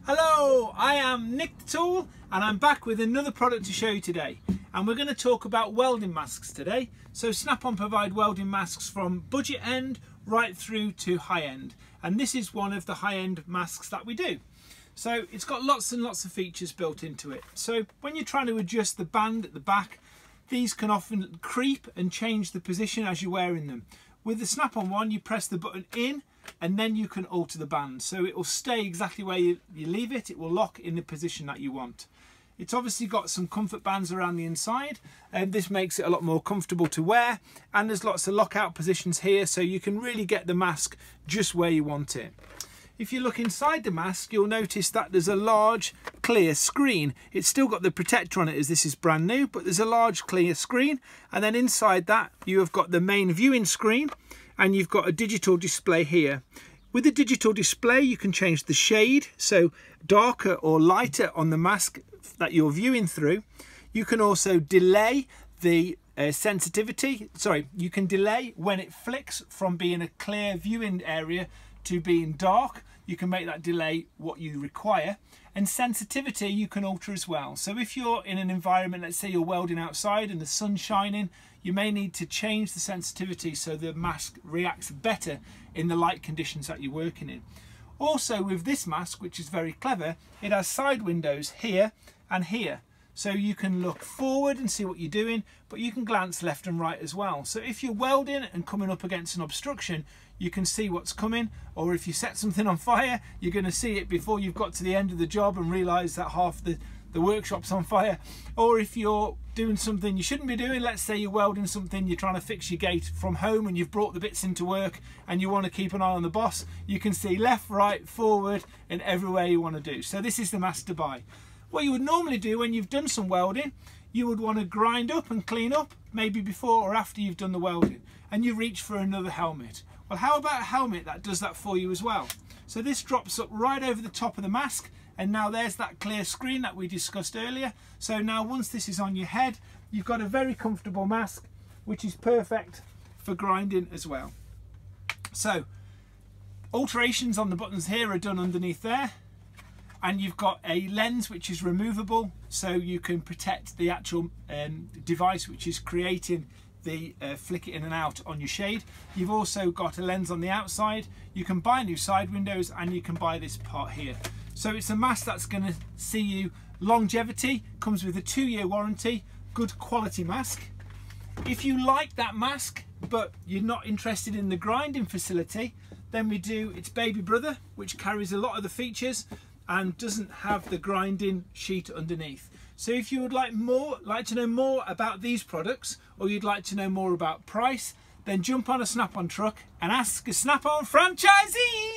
Hello, I am Nick the Tool and I'm back with another product to show you today, and we're going to talk about welding masks today. So Snap-on provide welding masks from budget end right through to high end, and this is one of the high end masks that we do. So it's got lots and lots of features built into it. So when you're trying to adjust the band at the back, these can often creep and change the position as you're wearing them. With the Snap-on one, you press the button in and then you can alter the band, so it will stay exactly where you leave it. It will lock in the position that you want. It's obviously got some comfort bands around the inside, and this makes it a lot more comfortable to wear, and there's lots of lockout positions here, so you can really get the mask just where you want it. If you look inside the mask, you'll notice that there's a large clear screen. It's still got the protector on it as this is brand new, but there's a large clear screen, and then inside that you have got the main viewing screen, and you've got a digital display here. With the digital display you can change the shade, so darker or lighter on the mask that you're viewing through. You can also delay the sensitivity, you can delay when it flicks from being a clear viewing area to being dark. You can make that delay what you require, and sensitivity you can alter as well. So if you're in an environment, let's say you're welding outside and the sun's shining, you may need to change the sensitivity so the mask reacts better in the light conditions that you're working in. Also with this mask, which is very clever, it has side windows here and here. So you can look forward and see what you're doing, but you can glance left and right as well. So if you're welding and coming up against an obstruction, you can see what's coming, or if you set something on fire, you're going to see it before you've got to the end of the job and realise that half the workshop's on fire. Or if you're doing something you shouldn't be doing, let's say you're welding something, you're trying to fix your gate from home and you've brought the bits into work and you want to keep an eye on the boss, you can see left, right, forward and everywhere you want to do. So this is the mask to buy. What you would normally do when you've done some welding, you would want to grind up and clean up, maybe before or after you've done the welding, and you reach for another helmet. Well, how about a helmet that does that for you as well? So this drops up right over the top of the mask, and now there's that clear screen that we discussed earlier. So now once this is on your head, you've got a very comfortable mask, which is perfect for grinding as well. So alterations on the buttons here are done underneath there, and you've got a lens which is removable, so you can protect the actual device which is creating the flick it in and out on your shade. You've also got a lens on the outside. You can buy new side windows, and you can buy this part here. So it's a mask that's going to see you longevity, comes with a 2-year warranty, good quality mask. If you like that mask but you're not interested in the grinding facility, then we do its baby brother, which carries a lot of the features and doesn't have the grinding sheet underneath. So if you would like to know more about these products, or you'd like to know more about price, then jump on a Snap-on truck and ask a Snap-on franchisee.